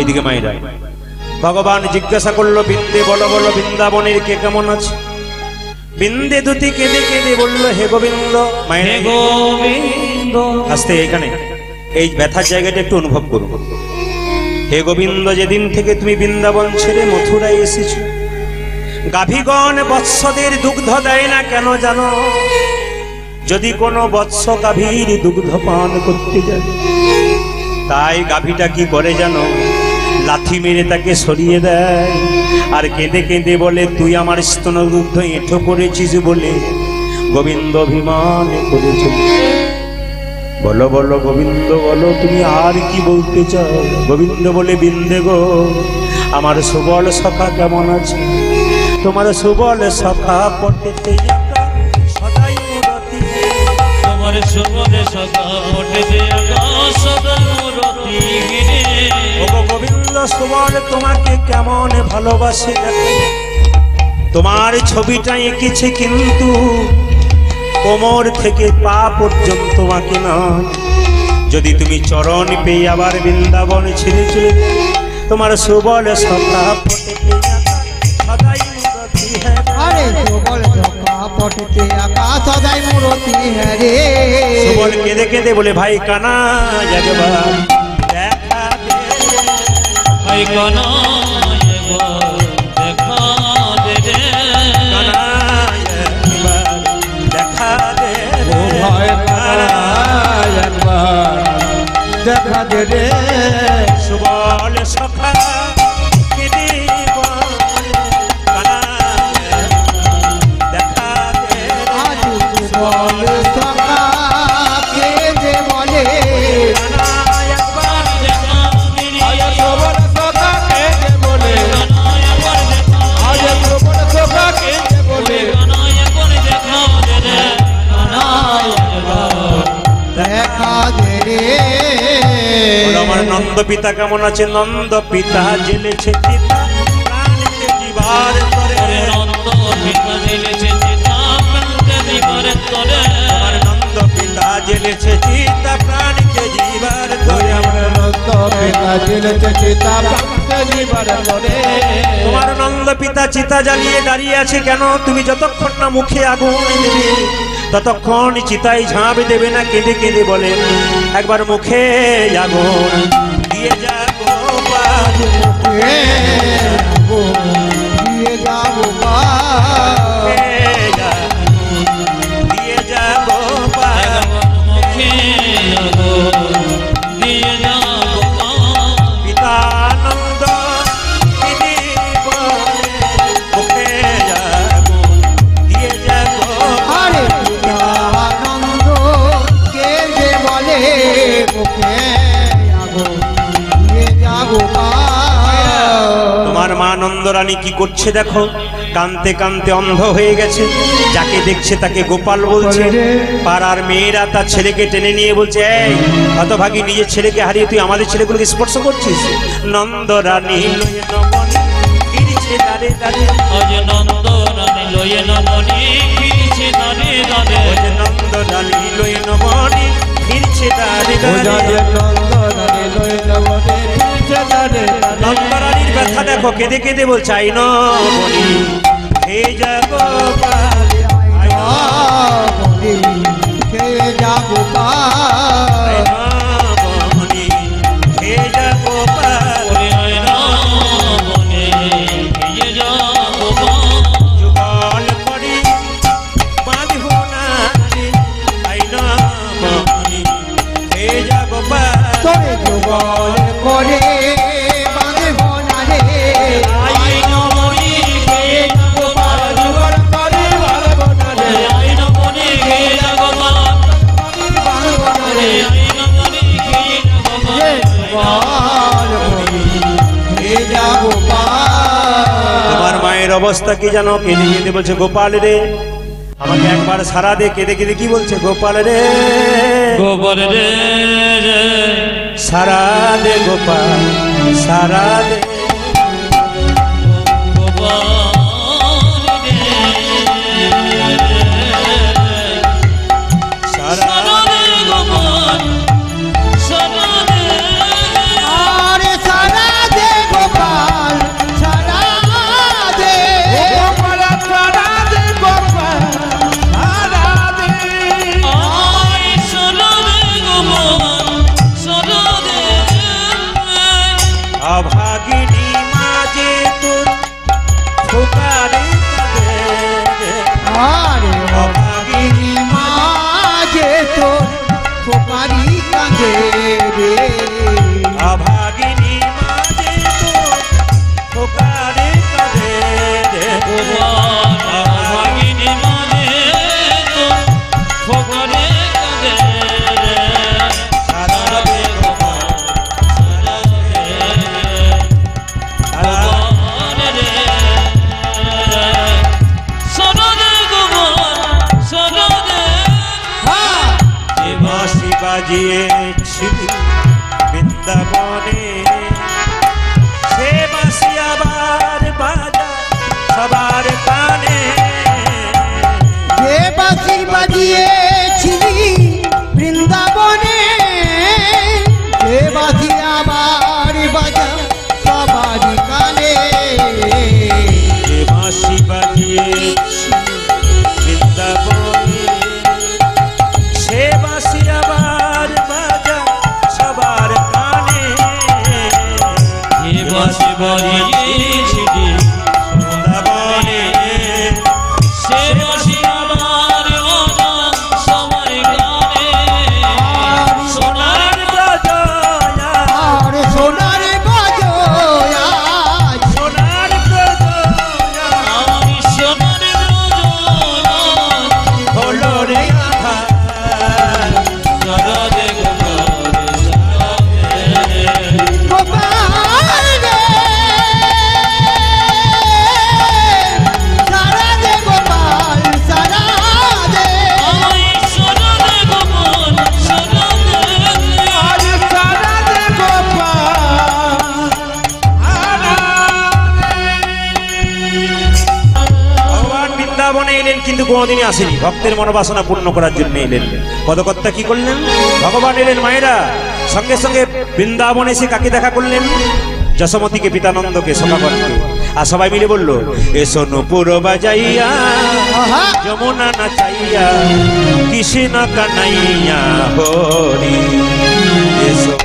এইদিকে মায়েরা। ভগবান জিজ্ঞাসা করলো, বিন্দে বলো বলো বৃন্দাবনের কে কেমন আছে? বিন্দে দুটি কেঁদে কেঁদে বললো, হে গোবিন্দ। মায়ের হে গোবিন্দ। আস্তে এখানে এই ব্যথার জায়গাটা একটু অনুভব করুন। হে গোবিন্দ, যেদিন থেকে তুমি বৃন্দাবন ছেড়ে মথুরায় এসেছো, গাভীগণ বৎসদের দুগ্ধ দেয় না কেন জানো? যদি কোনো বৎস গাভীর দুগ্ধ পান করতে যায়, তাই গাভীটা কি করে জানো? লাথি মেরে তাকে সরিয়ে দেয় আর কেঁদে কেঁদে বলে, তুই আমার স্তনদুগ্ধ এঁঠো করেছিস বলে গোবিন্দ অভিমান করেছে। বলো বলো গোবিন্দ বলো, তুমি আর কি বলতে চাও? গোবিন্দ বলে, বিন্দে গো, আমার সুবল সখা কেমন আছে? তোমার সুবল সখা পটেতে সদাই মূরতি। তোমার সুবলে সখা পটেতে সদা মূরতি গিরে। ও গোবিন্দ, সুবল তোমাকে কেমন ভালোবাসে দেখো। তোমার ছবিটা এঁকেছে কিন্তু কোমর থেকে পা পর্যন্ত তোমাকে নয়। যদি তুমি চরণ পেয়ে আবার বৃন্দাবন ছেড়ে চলে, তোমার সুবল সখা পটেতে সদাই মূরতি হ্যাঁ। আরে সুবল সখা পটেতে আকা সদাই মূরতি হ্যাঁ রে। সুবল কেঁদে কেঁদে বলে, ভাই কানা একবার দেখা দে। ভাই কানা একবার দেখা দে রে। কানা একবার দেখা দে ও ভাই কানা একবার দেখা দে রে। সুবল সখা কেঁদে বলে, কানা দেখা দে। আজ সুবল সখা কে যে বলে, কানা একবার দেখা দে রে। আজ সুবল সখা কে যে বলে, কানা একবার দেখা আজ সুবল সখা কে যে বলে, কানা একবার দেখা দে রে। কানা একবার দেখা দে রে। বলো, আমার নন্দ পিতা কেমন আছে? নন্দ পিতা জেলেছে চিতা প্রাণকে জীবার করে। ওরে নন্দ পিতা জেলেছে চিতা প্রাণকে জীবার করে। আমার নন্দ পিতা জেলেছে চিতা প্রাণকে জীবার ওই করে। আমার নন্দ পিতা জেলেছে চিতা প্রাণকে জীবার করে। তোমার নন্দ পিতা চিতা জ্বালিয়ে দাঁড়িয়ে আছে কেন? তুমি যতক্ষণ না মুখে আগুন দেবে ততক্ষণ চিতায় ঝাঁপ দেবে না। কেঁদে কেঁদে বলে, একবার মুখে আগুন দিয়ে যা গোপাল। দিয়ে যাবো পা। দিয়ে যা গোপাল। মুখে আগুন দিয়ে যাবো পা। পিতানন্দ তিনি বলে, মুখে আগুন দিয়ে যা গোপাল। আরে আনন্দ কে যে বলে, মুখে আগুন দিয়ে যাবো পা। তোমার মা নন্দরানী কি করছে দেখো, কানতে কানতে অন্ধ হয়ে গেছে। যাকে দেখছে তাকে গোপাল বলছে। পাড়ার মেয়েরা তার ছেলেকে টেনে নিয়ে বলছে, এই হতভাগী, নিজের ছেলেকে হারিয়ে তুই আমাদের ছেলেগুলোকে স্পর্শ করছিস। নন্দরানী লয়ে নমনি ফিরছে দাঁড়ে দাঁড়ে। আজ নন্দ রানী লয়ে নমনি ফিরছে দাঁড়ে দাঁড়ে। ওই নন্দরানী লয়ে নমনি ফিরছে দাঁড়ে ও দাঁড়ে। যাদের নন্দরানী লয়ে নবনে ফিরছে দাঁড়ে দাঁড়ে। নন্দরানীর ব্যথা দেখো, কেঁদে কেঁদে বলছে, আই নমনি হে যা গোপাল। আই বলি কে যাবো পা। নমনি হে যা গোপাল। ওরে আয় রামনে ফিরে যাবো পা। যুগল করি বাঁধব না রে। আই নমনি হে যা গোপাল। তোরে যুগল করে বাঁধব না রে। আই নমনি ফিরে যাবো পা। যুগল করে বাড়ব না রে। আই নমনি ফিরে যাবো পা। বাঁধব না রে। আই নমনি ফিরে যাবো পা। যুগল করি কে যাবো পা। তোমার মায়ের অবস্থা কি জানো? কেঁদে কেঁদে বলছে, গোপাল রে আমাকে একবার সারা দে। কেঁদে কেঁদে কি বলছে? গোপাল রে গোবর রে রে সারা দে গোপাল, সারা দে। গোপাল রে সারা সারা দে গোপাল সারা দে। আরে সারা দে কাঁদে রে অভাগিনী মাঝে তো খোকারে কাঁদে রে ভাগিনী মানে তো ফকরে কাঁদে রে সারা দে গোপাল সারা দে গোপাল রে সারা দে গোপাল সারা দে বাঁশি বাজিয়েছিলি বৃন্দাবনে সে বাঁশি আবার বাজা সবার কানে যে বাঁশি বাজিয়েছিলি বৃন্দাবনে সে বাঁশি আবার বাজা সবারই কানে যে বাঁশি বাজিয়েছিলি বৃন্দাবনে সে বাঁশি আবার বাজা সবার কানে এ বাসে বাজিয়েছিলি বৃন্দাবনে সে বাসি আমার বাজা সবাই গানে সোনার গজয়া আর সোনার গজয়া সোনার গজয়া আমি সোনার রোজনা হলো রে আভা সারা দে গোপাল সারা দে গোপাল রে সারা দে গোপাল সারা দে আমি সারা দে গোপাল সারা দে সারা দে ভগবান বৃন্দাবনে এলেন কিন্তু কোনোদিনই আসেনি ভক্তের মনোবাসনা পূর্ণ করার জন্য এলেন পদকর্তা কি করলেন ভগবান এলেন মায়েরা সঙ্গে সঙ্গে বৃন্দাবনে এসে কাকে দেখা করলেন যশোমতীকে পিতানন্দকে সখাগণকে আর সবাই মিলে বলল এসো নূপুর বাজাইয়া আহা যমুনা নাচাইয়া কৃষ্ণ কানাইয়া হরি এসো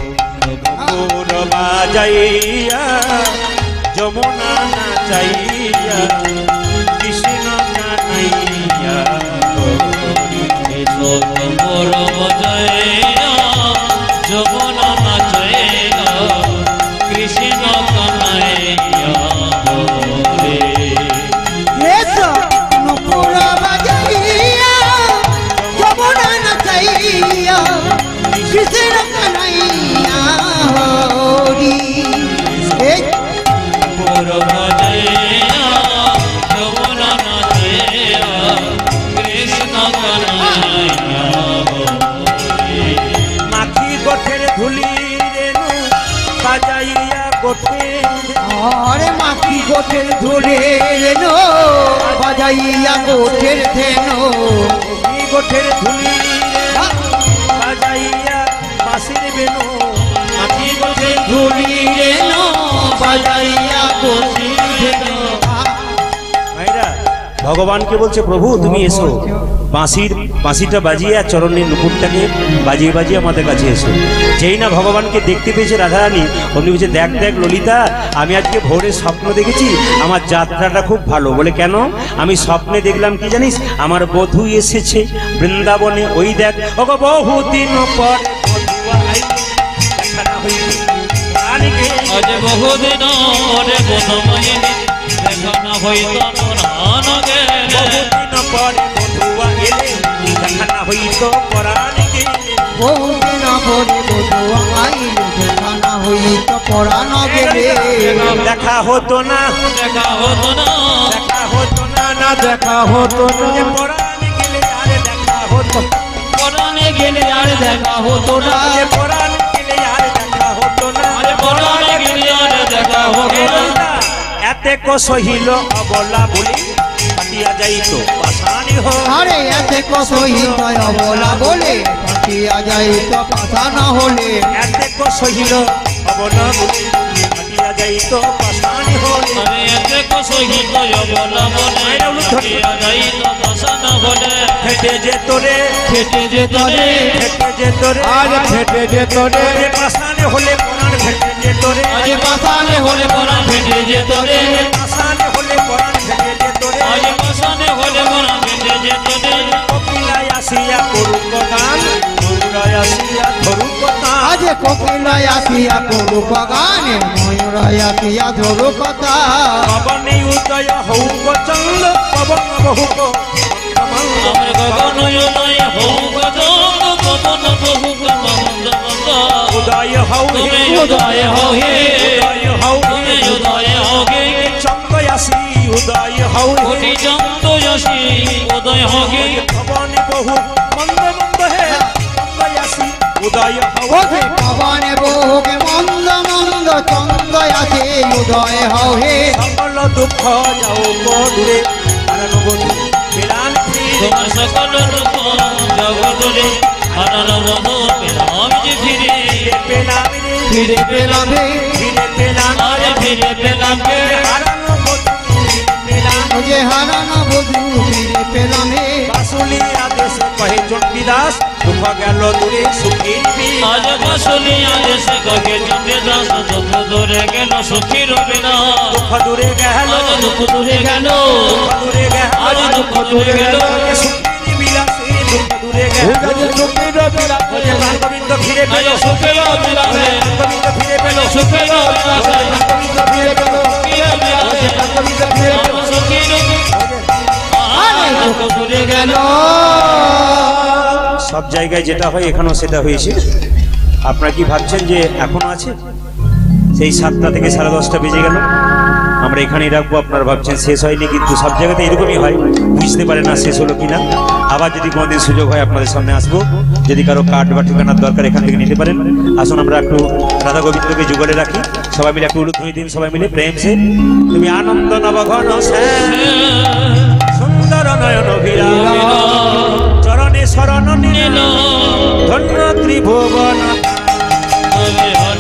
নূপুর বাজাইয়া যমুনা নাচাইয়া কৃষ্ণ কানাইয়া হরি এসো তোমর বজায়া যমুনা নাচাইয়া কৃষ্ণ কানাইয়া হরে এসো নূপুর বাজাইয়া যমুনা নাচাইয়া কৃষ্ণ কানাইয়া হরি এই তোর বজায়া যমুনা নাচাইয়া কৃষ্ণ কানাইয়া হরে মাখি গোঠের ধুলি রেণু বাজাইয়া গোঠে আরে মাটি গোঠের ধরে রেনো বাজাইয়া গোঠের ধেনো মাখি গোঠের ধুলি রেণু বাজাইয়া বাঁশির বেনু মাখি গোঠের ধুলি রেনো বাজাইয়া গোঠের ধেনো ভাইরা ভগবানকে বলছে প্রভু তুমি এসো বাঁশিটা বাজিয়ে আর চরণের নুপুরটাকে বাজিয়ে বাজিয়ে আমাদের কাছে এসো যেই না ভগবানকে দেখতে পেয়েছে রাধারানী অমনি বলছে দেখ দেখ ললিতা আমি আজকে ভোরে স্বপ্ন দেখেছি আমার যাত্রাটা খুব ভালো বলে কেন আমি স্বপ্নে দেখলাম কি জানিস আমার বধূ এসেছে বৃন্দাবনে ওই দেখ ওগো বহুদিন পর বধূ আইলো, দেখা না হইল রানীকে। আজ বহুদিন রে বনমাইনি দেখা না হইত পরাণ গেলে বহুদিন পরে বধুয়া এলে দেখা না হইত পরাণীকে বহুদিন পরে বধু আইল দেখানা হইত পরাণ গেলে দেখা হতো না দেখা হতো না দেখা হতো না না দেখা হতো যে না পরাণী গেলে আরে দেখা হতো পরাণে গেলে আর দেখা হতো না যে পরাণী গেলে আরে দেখা হতো না আরে পরাণে গেলে আর দেখা হতো না এতে কো সহিল অবলা বলি পাটিয়া যাইত পাশানি হো আরে এতে কসহিত অবলা বলে পাঠিয়া যাইত কথা না হলে এতে কো সহিল অবলা বলি পাটিয়া যাইত পাশানি হো আরে এতে কসহিত বলা বলে পাঠিয়া যাইত বসন বলে ফেটে যেত রে ফেটে যেত রে ফেটে যেত রে আজ ফেটে যেত রে যে পাশানি হলে পরাণ ফেটে যেত রে আজ পাশানে হলে পরাণ ফেটে যেত রে পাশানি হলে পরাণ ফেটে যেত রে আজ পাশানে হলে পরাণ ফেটে যেত রে কপিলায় আসিয়া করুক গান গৌর উদয় আসিয়া ধরু কথা আজ কোকিলায় আসিয়া করুক গানে ময়ূর আসিয়া ধরু কথা পবনে উদয় হৌ চন্দ্র পবন বহুক আমার গগন উদয় হোক চন্দ্র পবন বহুক মন্দ মন্দ উদয় হৌ তুমি উদয় হও হে উদয় হৌ তুমি উদয় হও হে চন্দ্র আসি উদয় হৌ কোটি চন্দ্র আসি উদয় হও হে পবনে বহু মন্দ মন্দ হে চন্দ্র আসি উদয় হৌ ওকে পবনে বহুকে মন্দ মন্দ চন্দ্র আছে উদয় হও হে সকল দুঃখ যাও দূরে হারানো বধু মিলান তোমার সকল দুঃখ জগৎরে হারানো বধু পেলাম যে ফিরে পেলাম ফিরে পেলাম হে ফিরে পেলাম আরে ফিরে পেলাম কে হারানো বধু পেলাম যে হারানো বধু ফিরে পেলাম হে বাসুলি আদেশে কহে চণ্ডীদাস দুঃখ গেল দূরে সুখী আজ বাসুলি আদেশে কহে চণ্ডীদাস দুঃখ দূরে গেল সুখী রবে না দুঃখ দূরে গেল আজ দুঃখ দূরে গেল দুঃখ দূরে গেল আজ দুঃখ দূরে গেল সুখী বিলাসে দুঃখ দূরে গেল গোবিন্দ ফিরে আজ পেল সুখের বিলাসে গোবিন্দ ফিরে পেল সুখের বিলাসে গোবিন্দ ফিরে পেল সুখের বিলাসে গোবিন্দ ফিরে পেল আমার সুখী রবে আজ দুঃখ দূরে গেল সব জায়গায় যেটা হয় এখানেও সেটা হয়েছে আপনারা কি ভাবছেন যে এখনো আছে সেই 7টা থেকে 10:30 বেজে গেল আমরা এখানেই রাখবো আপনারা ভাবছেন শেষ হয়নি কিন্তু সব জায়গাতে এরকমই হয় বুঝতে পারে না শেষ হলো কিনা আবার যদি কোনোদিন সুযোগ হয় আপনাদের সামনে আসবো যদি কারো কার্ড বা ঠিকানার দরকার এখান থেকে নিতে পারেন আসুন আমরা একটু রাধা গোবিন্দকে যুগলে রাখি সবাই মিলে একটু উলুধ্বনি দিন সবাই মিলে প্রেম সে তুমি আনন্দ নবঘন সুন্দর নয়ন বিরাজ চরণে শরণ নিল ধন্য ত্রিভুবন হরে হরে